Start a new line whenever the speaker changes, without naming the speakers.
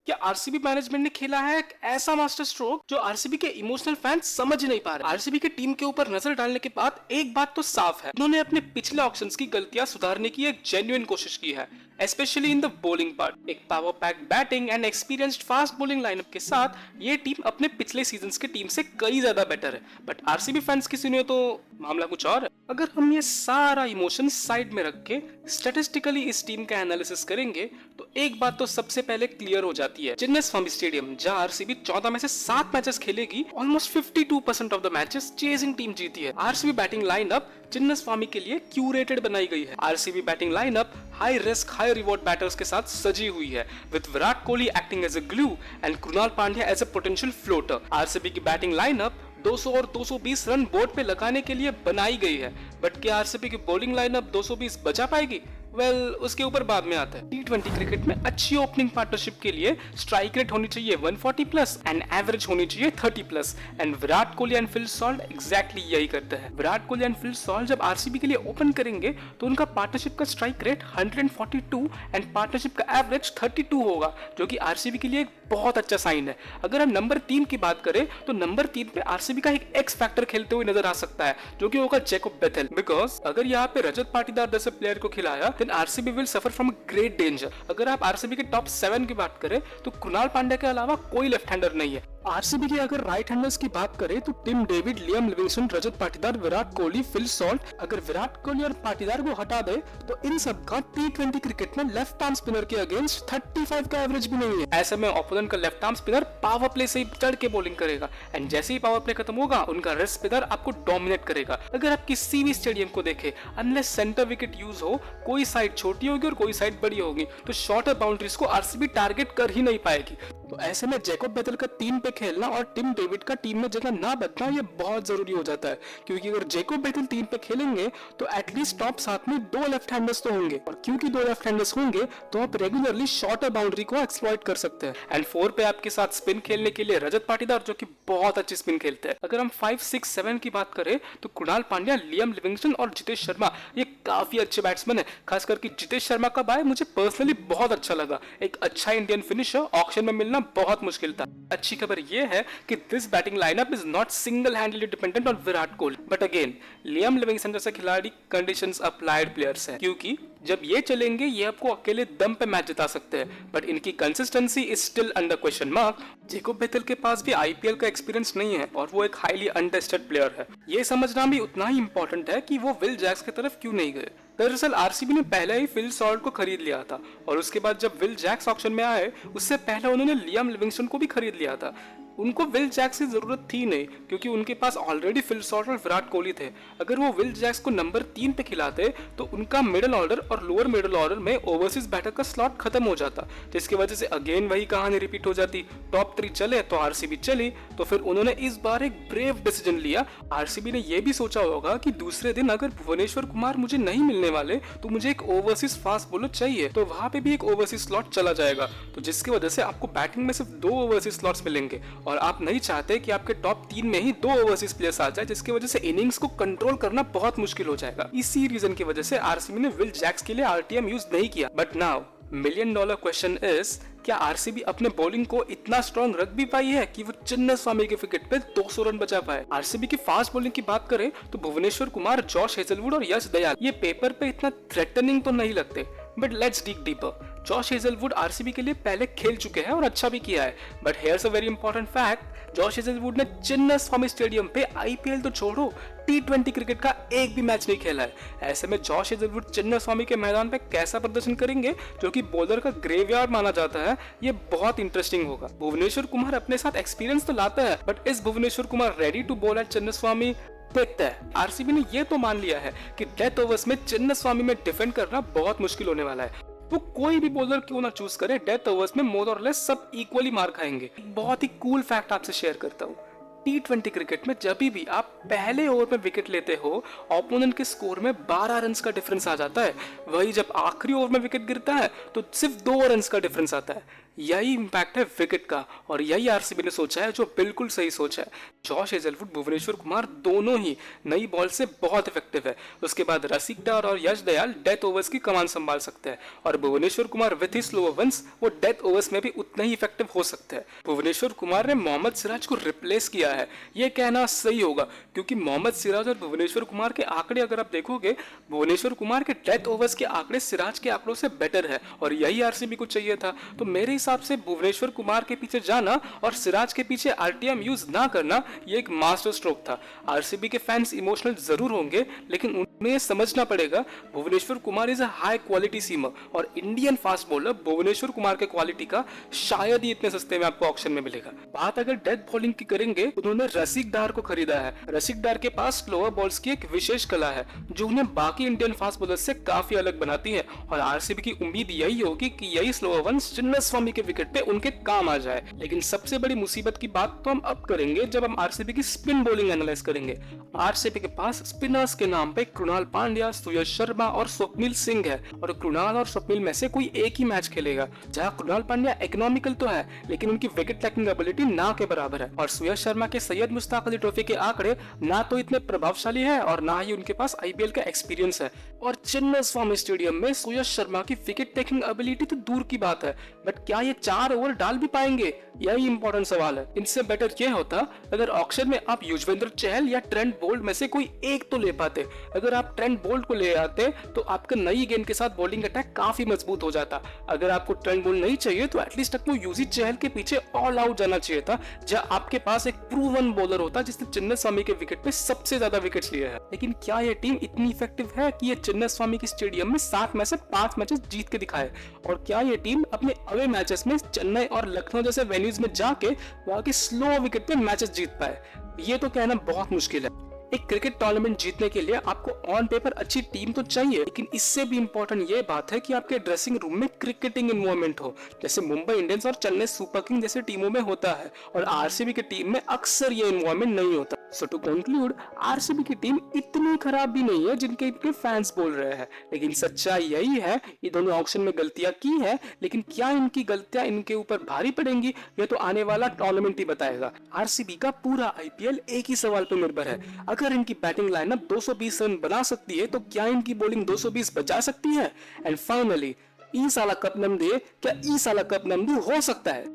क्या RCB management ने खेला है एक ऐसा मास्टर स्ट्रोक जो आरसीबी के इमोशनल फैंस समझ नहीं पा रहे। आरसीबी की टीम के ऊपर नजर डालने के बाद एक बात तो साफ है, उन्होंने अपने पिछले ऑक्शंस की गलतियां सुधारने की एक जेन्युइन कोशिश की है, specially in the bowling part. एक power pack batting and experienced fast bowling lineup के साथ ये टीम अपने पिछले सीजन्स की टीम से कई ज्यादा बेटर है। बट आरसीबी फैंस की सुनिए तो मामला कुछ और है। अगर हम ये सारा इमोशन साइड में रख के स्टैटिस्टिकली इस टीम का एनालिसिस करेंगे तो एक बात तो सबसे पहले क्लियर हो जाती है। चिन्नास्वामी स्टेडियम जहां आरसीबी 14 में से 7 मैचेस खेलेगी, almost 52% of the matches chasing team जीती है। आरसीबी बैटिंग लाइनअप चिन्नास्वामी के लिए क्यूरेटेड बनाई गई है। RCB batting lineup high risk high reward batters के साथ सजी हुई है, with Virat Kohli acting as a glue and Krunal Pandya as a potential floater. RCB की बैटिंग लाइनअप 200 और 220 रन बोर्ड पे लगाने के लिए बनाई गई है। बट क्या आरसीबी की बॉलिंग लाइनअप 220 बचा पाएगी? उसके ऊपर बाद में आता है। टी20 क्रिकेट में अच्छी ओपनिंग पार्टनरशिप के लिए स्ट्राइक रेट होनी चाहिए 140 प्लस एंड एवरेज होनी चाहिए 30 plus. And Virat Kohli and Phil Salt exactly यही करते हैं। Virat Kohli and Phil Salt जब आरसीबी के लिए ओपन करेंगे तो उनका पार्टनरशिप का स्ट्राइक रेट 142 एंड पार्टनरशिप का एवरेज 32 होगा, जो कि आरसीबी के लिए एक बहुत अच्छा साइन है। अगर हम नंबर 3 की बात करें तो नंबर 3 पे आरसीबी का एक एक्स फैक्टर खेलते हुए नजर आ सकता है, जो कि होगा जैकोब बेथेल। बिकॉज अगर यहाँ पे रजत पाटीदार जैसे प्लेयर को खिलाया then RCB will suffer from great danger. अगर आप आरसीबी के टॉप 7 की बात करें तो कृणाल पांड्या के अलावा कोई लेफ्ट हैंडर नहीं है। आरसीबी के अगर राइट हैंडर्स की बात करें तो Tim David, Liam Livingstone, Rajat Patidar, Virat Kohli, Phil Salt. अगर विराट कोहली और पाटीदार को हटा दे तो इन सब का टी20 क्रिकेट में लेफ्ट आर्म स्पिनर के अगेंस्ट 35 का एवरेज भी नहीं है। ऐसे में ओपोनेंट का left arm spinner power play से ही चढ़ के बॉलिंग करेगा एंड जैसे ही पावर प्ले खत्म होगा उनका रेस्ट स्पिनर आपको डोमिनेट करेगा। अगर आप किसी भी स्टेडियम को देखें, अनलेस सेंटर विकेट यूज हो, कोई साइड छोटी होगी और कोई साइड बड़ी होगी, तो शॉर्टर बाउंड्रीज को आरसीबी टारगेट कर ही नहीं पाएगी। तो ऐसे में जैकोब बेथेल का टीम पे खेलना और टिम डेविड का टीम में जगह ना बदलना ये बहुत जरूरी हो जाता है, क्योंकि अगर जैकोब बेथेल टीम पे खेलेंगे तो एटलीस्ट टॉप 7 में 2 लेफ्ट हैंडर्स तो होंगे, और क्योंकि 2 लेफ्ट हैंडर्स होंगे तो आप रेगुलरली शॉर्टर बाउंड्री को एक्सप्लॉइट कर सकते हैं। एंड 4 पे आपके साथ स्पिन खेलने के लिए रजत पाटीदार, जो कि बहुत अच्छी स्पिन खेलते हैं। अगर हम 5, 6, 7 की बात करें तो कृणाल पांड्या, लियम लिविंगस्टन और जितेश शर्मा ये काफी अच्छे बैट्समैन है। खास करके जितेश शर्मा का बाय मुझे पर्सनली बहुत अच्छा लगा। एक अच्छा इंडियन फिनिशर ऑक्शन में मिलना बहुत मुश्किल था। अच्छी खबर यह है कि this batting lineup is not single हैंडली dependent on Virat Kohli, but again Liam Livingstone जैसे खिलाड़ी कंडीशंस अप्लाइड प्लेयर्स हैं, क्योंकि जब ये चलेंगे ये आपको अकेले दम पे मैच जिता सकते हैं, बट इनकी consistency is still under question mark. Jacob Bethell के पास भी आईपीएल का एक्सपीरियंस नहीं है और वो एक हाईली अनटेस्टेड प्लेयर है। ये समझना भी उतना ही इंपॉर्टेंट है कि वो विल जैक्स की तरफ क्यों नहीं गए। दरअसल आरसीबी ने पहले ही फिल सॉल्ट को खरीद लिया था, और उसके बाद जब विल जैक्स ऑक्शन में आए उससे पहले उन्होंने लियम लिविंगस्टन को भी खरीद लिया था। उनको विल जैक्स की जरूरत थी नहीं, क्योंकि उनके पास ऑलरेडी फिल सॉल्ट और विराट कोहली थे। अगर वो विल जैक्स को नंबर 3 पे खिलाते तो उनका मिडिल ऑर्डर और लोअर मिडिल ऑर्डर में ओवरसीज बैटर का स्लॉट खत्म हो जाता, जिसकी वजह से अगेन वही कहानी रिपीट हो जाती। टॉप 3 चले तो आरसीबी चली, तो फिर उन्होंने इस बार एक ब्रेव डिसीजन लिया। आरसीबी ने यह भी सोचा होगा कि दूसरे दिन अगर भुवनेश्वर कुमार मुझे नहीं मिलने वाले तो मुझे एक ओवरसीज फास्ट बॉलर चाहिए, तो वहां पे भी एक ओवरसीज स्लॉट चला जाएगा, तो जिसकी वजह से आपको बैटिंग में सिर्फ 2 ओवरसीज स्लॉट्स मिलेंगे, और आप नहीं चाहते कि आपके टॉप 3 में ही 2 ओवरसीज प्लेयर्स आ जाए, जिसकी वजह से इनिंग्स को कंट्रोल करना बहुत मुश्किल हो जाएगा। इसी रीजन की वजह से आरसीबी ने विल जैक्स के लिए आरटीएम यूज नहीं किया। But now $1 million question is, क्या आरसीबी अपने बॉलिंग को इतना स्ट्रॉन्ग रख भी पाई है कि वो चिन्नास्वामी के विकेट पे 200 रन बचा पाए? आरसीबी की फास्ट बॉलिंग की बात करें तो भुवनेश्वर कुमार, जॉश हेजलवुड और यश दयाल ये पेपर पे इतना थ्रेटनिंग तो नहीं लगते, but let's dig deeper. Josh Hazlewood RCB के लिए पहले खेल चुके हैं और अच्छा भी किया है, but here's a very important fact, Josh Hazlewood ने चिन्नास्वामी स्टेडियम पे आईपीएल तो छोड़ो टी20 क्रिकेट का एक भी मैच नहीं खेला है। ऐसे में जॉश हेजलवुड चिन्नास्वामी के मैदान पे कैसा प्रदर्शन करेंगे, जो कि बॉलर का ग्रेवयार्ड माना जाता है, ये बहुत इंटरेस्टिंग होगा। भुवनेश्वर कुमार अपने साथ एक्सपीरियंस तो लाता है, but is Bhuvneshwar Kumar ready to bowl at Chinnaswamy? देखते हैं। आरसीबी ने ये तो मान लिया है कि डेथ ओवर्स में चिन्नास्वामी में डिफेंड करना बहुत मुश्किल होने वाला है। वो कोई भी बॉलर क्यों ना चूज करे, डेथ ओवर्स में मोर और लेस सब इक्वली मार खाएंगे। बहुत ही कूल फैक्ट आपसे शेयर करता हूँ। टी20 क्रिकेट में जब भी आप पहले ओवर में विकेट लेते हो, ओपोनेंट के स्कोर में 12 रन का डिफरेंस आ जाता है। वही जब आखिरी ओवर में विकेट गिरता है तो सिर्फ 2 रन का डिफरेंस आता है। यही इम्पैक्ट है विकेट का, और यही आरसीबी ने सोचा है जो बिल्कुल सही सोचा है। जॉश हेजलवुड, भुवनेश्वर कुमार दोनों ही नई बॉल से बहुत इफेक्टिव है। उसके बाद रसिक डार और यश दयाल डेथ ओवर्स की कमान संभाल सकते हैं, और Bhuvneshwar Kumar with he slow overs वो डेथ ओवर्स में भी उतना ही इफेक्टिव हो सकते हैं। भुवनेश्वर कुमार ने मोहम्मद सिराज को रिप्लेस किया है, ये कहना सही होगा, क्योंकि मोहम्मद सिराज और भुवनेश्वर कुमार के आंकड़े अगर आप देखोगे, भुवनेश्वर कुमार के डेथ ओवर्स के आंकड़े सिराज के आंकड़ों से बेटर है, और यही आरसीबी को चाहिए था। तो मेरे हिसाब से भुवनेश्वर कुमार के पीछे जाना और सिराज के पीछे आरटीएम यूज ना करना, ये एक मास्टर स्ट्रोक था। आरसीबी के फैंस इमोशनल जरूर होंगे, लेकिन उन्हें समझना पड़ेगा Bhuvneshwar Kumar is a high quality seamer, और Indian fast bowler Bhuvneshwar Kumar के क्वालिटी का शायद ही इतने सस्ते में आपको ऑक्शन में मिलेगा। बात अगर डेथ बॉलिंग की करेंगे, उन्होंने रसिक डार को खरीदा है। रसिक डार के पास स्लोअर बॉल्स की एक विशेष कला है जो उन्हें बाकी इंडियन फास्ट बॉलर से काफी अलग बनाती है, और आरसीबी की उम्मीद यही होगी कि यही स्लोअर वंस चिन्नस्वामी के विकेट पे उनके काम आ जाए। लेकिन सबसे बड़ी मुसीबत की बात तो हम अब करेंगे जब हम आरसीबी की स्पिन बॉलिंग एनालाइज करेंगे। आरसीबी के पास स्पिनर्स के नाम पे कृणाल पांड्या, सुयश शर्मा और स्वप्निल सिंह है, और कृणाल और स्वप्निल में से कोई एक ही मैच खेलेगा। जहां कृणाल पांड्या इकोनॉमिकल तो है, लेकिन उनकी विकेट टेकिंग एबिलिटी ना के बराबर है, और सुयश शर्मा के सैयद मुश्ताक अली ट्रॉफी के आंकड़े ना तो इतने प्रभावशाली है और ना ही उनके पास आईपीएल का एक्सपीरियंस है। और चिन्नस्वामी स्टेडियम में सुयश शर्मा की विकेट टेकिंग एबिलिटी तो दूर की बात है, बट क्या ये 4 ओवर डाल भी पाएंगे, यही इंपॉर्टेंट सवाल है। इनसे बेटर ये होता अगर ऑक्शन में आप युजवेंद्र चहल या ट्रेंट बोल्ट में से कोई एक तो ले पाते। अगर आप ट्रेंट बोल्ट को ले आते तो आपका नई गेंद के साथ बॉलिंग अटैक काफी मजबूत हो जाता। अगर आपको ट्रेंट बोल्ट नहीं चाहिए तो एटलीस्ट आपको यूजी चहल के पीछे ऑल आउट जाना चाहिए था, जहां आपके पास एक प्रूवन बॉलर होता जिसने चिन्नस्वामी के विकेट पे सबसे ज्यादा विकेट्स लिए हैं। लेकिन क्या यह टीम इतनी इफेक्टिव है कि ये चिन्नस्वामी के स्टेडियम में 7 में से 5 मैचेस जीत के दिखाए? और क्या ये टीम अपने अवे मैचेस में चेन्नई और लखनऊ जैसे वेन्यूज में जाके वहां के स्लो विकेट पे मैचेस जीत पाए? ये तो कहना बहुत मुश्किल है। एक क्रिकेट टूर्नामेंट जीतने के लिए आपको ऑन पेपर अच्छी टीम तो चाहिए, लेकिन इससे भी इंपॉर्टेंट ये बात है कि आपके ड्रेसिंग रूम में क्रिकेटिंग इन्वॉल्वमेंट हो, जैसे मुंबई इंडियंस और चेन्नई सुपर किंग जैसे टीमों में होता है, और आरसीबी की टीम में अक्सर ये इन्वॉल्वमेंट नहीं होता। सो टू कंक्लूड, आरसीबी की टीम इतनी खराब भी नहीं है जिनके इनके फैंस बोल रहे हैं, लेकिन सच्चाई यही है ये दोनों ऑक्शन में गलतियां की है, लेकिन क्या इनकी गलतियां इनके ऊपर भारी पड़ेंगी ये तो आने वाला टूर्नामेंट ही बताएगा। आरसीबी का पूरा आईपीएल एक ही सवाल पर निर्भर है, अगर इनकी बैटिंग लाइनअप 220 रन बना सकती है तो क्या इनकी बॉलिंग 220 बचा सकती है? एंड फाइनली, ई साला कप नमदे क्या ई साला कप नमदू हो सकता है?